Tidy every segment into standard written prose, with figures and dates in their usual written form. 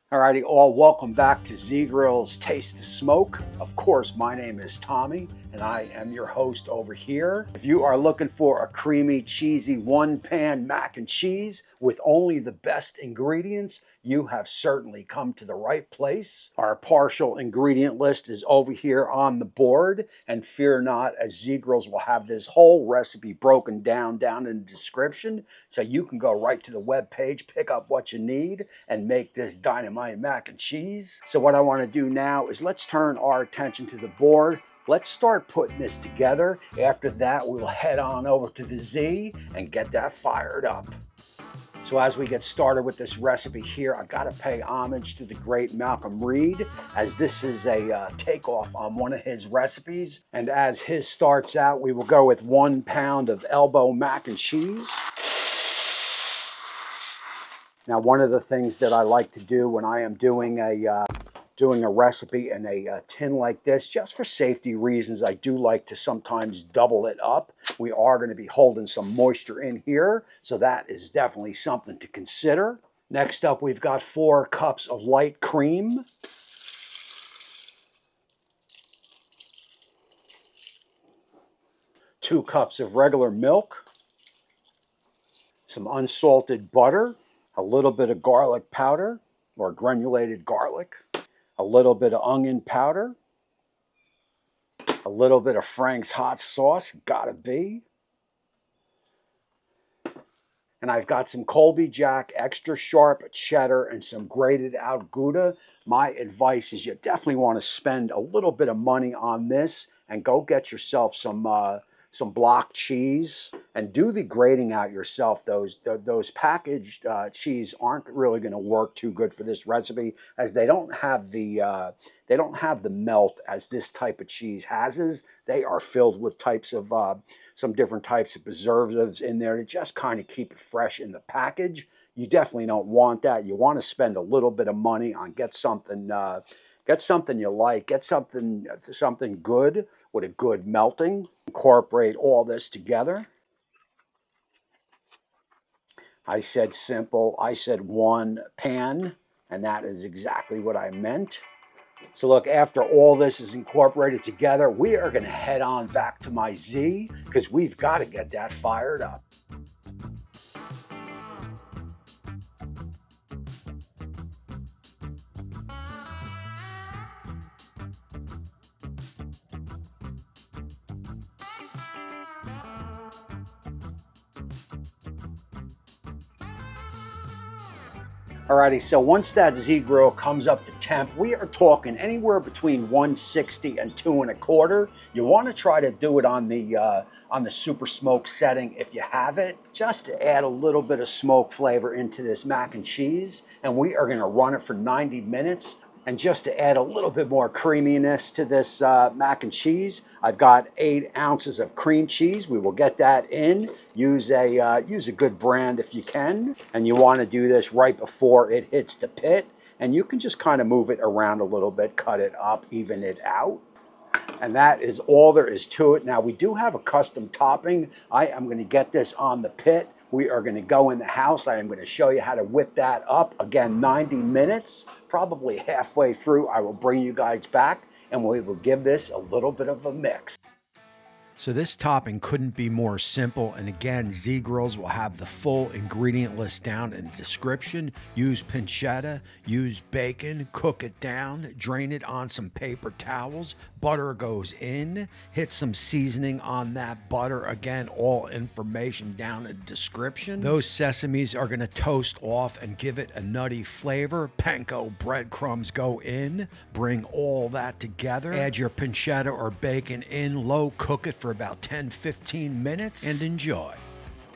Alrighty, all welcome back to Z-Grill's Taste the Smoke. Of course, my name is Tommy, and I am your host over here. If you are looking for a creamy, cheesy, one-pan mac and cheese with only the best ingredients, you have certainly come to the right place. Our partial ingredient list is over here on the board, and fear not, as Z-Grills will have this whole recipe broken down in the description, so you can go right to the web page, pick up what you need, and make this dynamite mac and cheese. So what I want to do now is let's turn our attention to the board. Let's start putting this together. After that, we'll head on over to the Z and get that fired up. So as we get started with this recipe here, I've got to pay homage to the great Malcolm Reed, as this is a takeoff on one of his recipes. And as his starts out, we will go with 1 pound of elbow mac and cheese. Now, one of the things that I like to do when I am doing a recipe in a tin like this, just for safety reasons, I do like to sometimes double it up. We are going to be holding some moisture in here, so that is definitely something to consider. Next up, we've got 4 cups of light cream. 2 cups of regular milk. Some unsalted butter. A little bit of garlic powder or granulated garlic. A little bit of onion powder. A little bit of Frank's hot sauce, gotta be. And I've got some Colby Jack extra sharp cheddar and some grated out Gouda. My advice is you definitely want to spend a little bit of money on this and go get yourself some block cheese and do the grating out yourself. Those packaged cheese aren't really going to work too good for this recipe, as they don't have the melt as this type of cheese has. They are filled with types of some different types of preservatives in there to just kind of keep it fresh in the package. You definitely don't want that. You want to spend a little bit of money on get something you like, get something good with a good melting. Incorporate all this together. I said simple, I said 1 pan, and that is exactly what I meant. So look, after all this is incorporated together, we are going to head on back to my Z, because we've got to get that fired up. Alrighty, so once that Z-Grill comes up to temp, we are talking anywhere between 160 and 2 1/4. You want to try to do it on the super smoke setting if you have it, just to add a little bit of smoke flavor into this mac and cheese. And we are going to run it for 90 minutes. And just to add a little bit more creaminess to this mac and cheese, I've got 8 ounces of cream cheese. We will get that in. Use a good brand if you can. And you want to do this right before it hits the pit. And you can just kind of move it around a little bit, cut it up, even it out. And that is all there is to it. Now, we do have a custom topping. I am going to get this on the pit. We are going to go in the house. I am going to show you how to whip that up. Again, 90 minutes, probably halfway through, I will bring you guys back and we will give this a little bit of a mix. So this topping couldn't be more simple, and again, Z-Grills will have the full ingredient list down in the description. Use pancetta, use bacon, cook it down, drain it on some paper towels, butter goes in, hit some seasoning on that butter. Again, all information down in the description. Those sesames are gonna toast off and give it a nutty flavor. Panko breadcrumbs go in, bring all that together, add your pancetta or bacon in, low cook it for about 10-15 minutes and enjoy.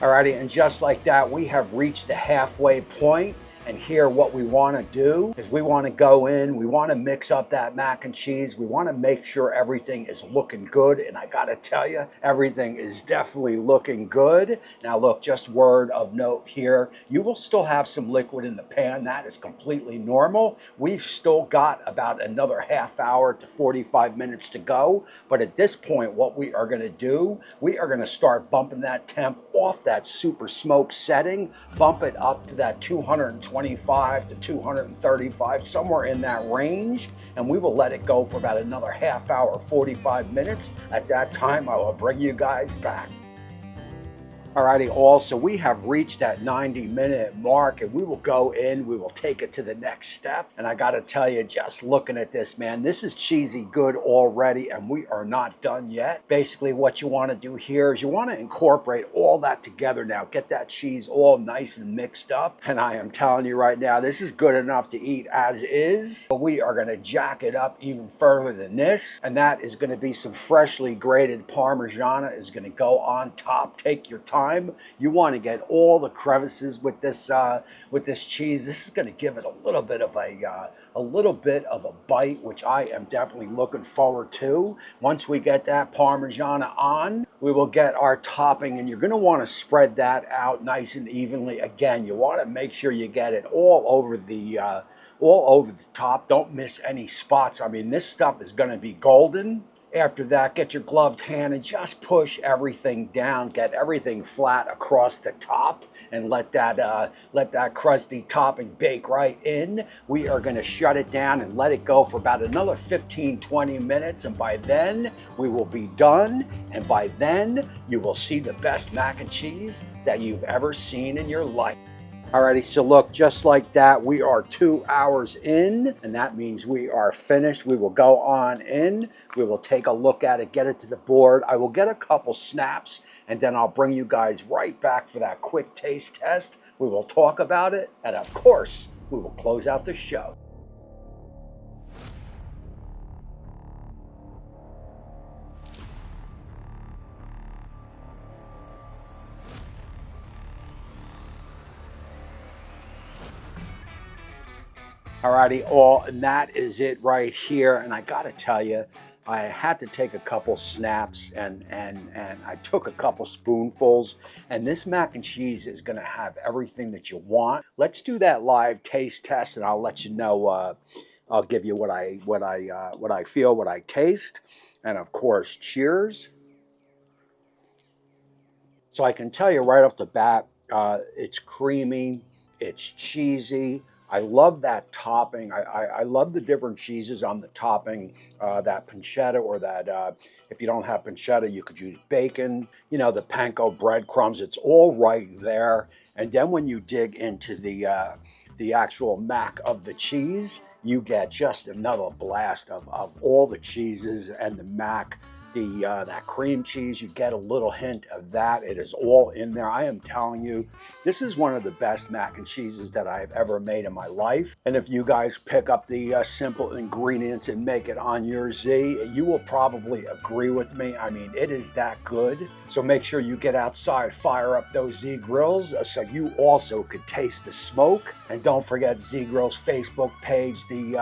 Alrighty, and just like that, we have reached the halfway point. And here what we want to do is we want to go in, we want to mix up that mac and cheese. We want to make sure everything is looking good. And I got to tell you, everything is definitely looking good. Now look, just word of note here, you will still have some liquid in the pan. That is completely normal. We've still got about another half hour to 45 minutes to go. But at this point, what we are going to do, we are going to start bumping that temp off that super smoke setting, bump it up to that 220 225 to 235, somewhere in that range. And we will let it go for about another half hour, 45 minutes. At that time, I will bring you guys back. Alrighty, also we have reached that 90-minute mark, and we will go in, we will take it to the next step. And I gotta tell you, just looking at this, man, this is cheesy good already, and we are not done yet. Basically what you wanna do here is you wanna incorporate all that together now, get that cheese all nice and mixed up. And I am telling you right now, this is good enough to eat as is, but we are gonna jack it up even further than this. And that is gonna be some freshly grated Parmigiana is gonna go on top. Take your time. You want to get all the crevices with this cheese. This is going to give it a little bit of a bite, which I am definitely looking forward to. Once we get that Parmigiana on, we will get our topping, and you're going to want to spread that out nice and evenly. Again, you want to make sure you get it all over the top. Don't miss any spots. I mean, this stuff is going to be golden. After that, get your gloved hand and just push everything down, get everything flat across the top, and let that crusty topping bake right in. We are gonna shut it down and let it go for about another 15-20 minutes, and by then we will be done, and by then you will see the best mac and cheese that you've ever seen in your life. Alrighty, so look, just like that, we are 2 hours in, and that means we are finished. We will go on in, we will take a look at it, get it to the board. I will get a couple snaps, and then I'll bring you guys right back for that quick taste test. We will talk about it, and of course, we will close out the show. Alrighty, and that is it right here. And I gotta tell you, I had to take a couple snaps and I took a couple spoonfuls. And this mac and cheese is gonna have everything that you want. Let's do that live taste test, and I'll let you know. I'll give you what I feel, what I taste, and of course, cheers. So I can tell you right off the bat, it's creamy, it's cheesy. I love that topping. I love the different cheeses on the topping, that pancetta, or that, if you don't have pancetta, you could use bacon, you know, the panko breadcrumbs. It's all right there. And then when you dig into the actual mac of the cheese, you get just another blast of all the cheeses and the mac. That cream cheese, you get a little hint of that. It is all in there. I am telling you, this is one of the best mac and cheeses that I've ever made in my life. And if you guys pick up the simple ingredients and make it on your Z, you will probably agree with me. I mean, it is that good. So make sure you get outside, fire up those Z grills so you also could taste the smoke. And don't forget Z Grill's Facebook page, the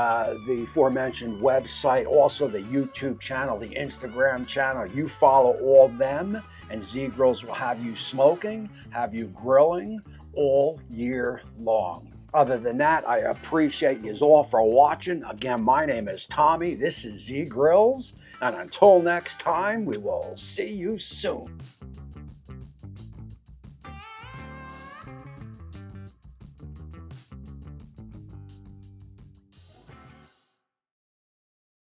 aforementioned website, also the YouTube channel, the Instagram channel. You follow all them, and Z Grills will have you smoking, have you grilling all year long. Other than that, I appreciate you all for watching. Again, my name is Tommy. This is Z Grills, and until next time, we will see you soon.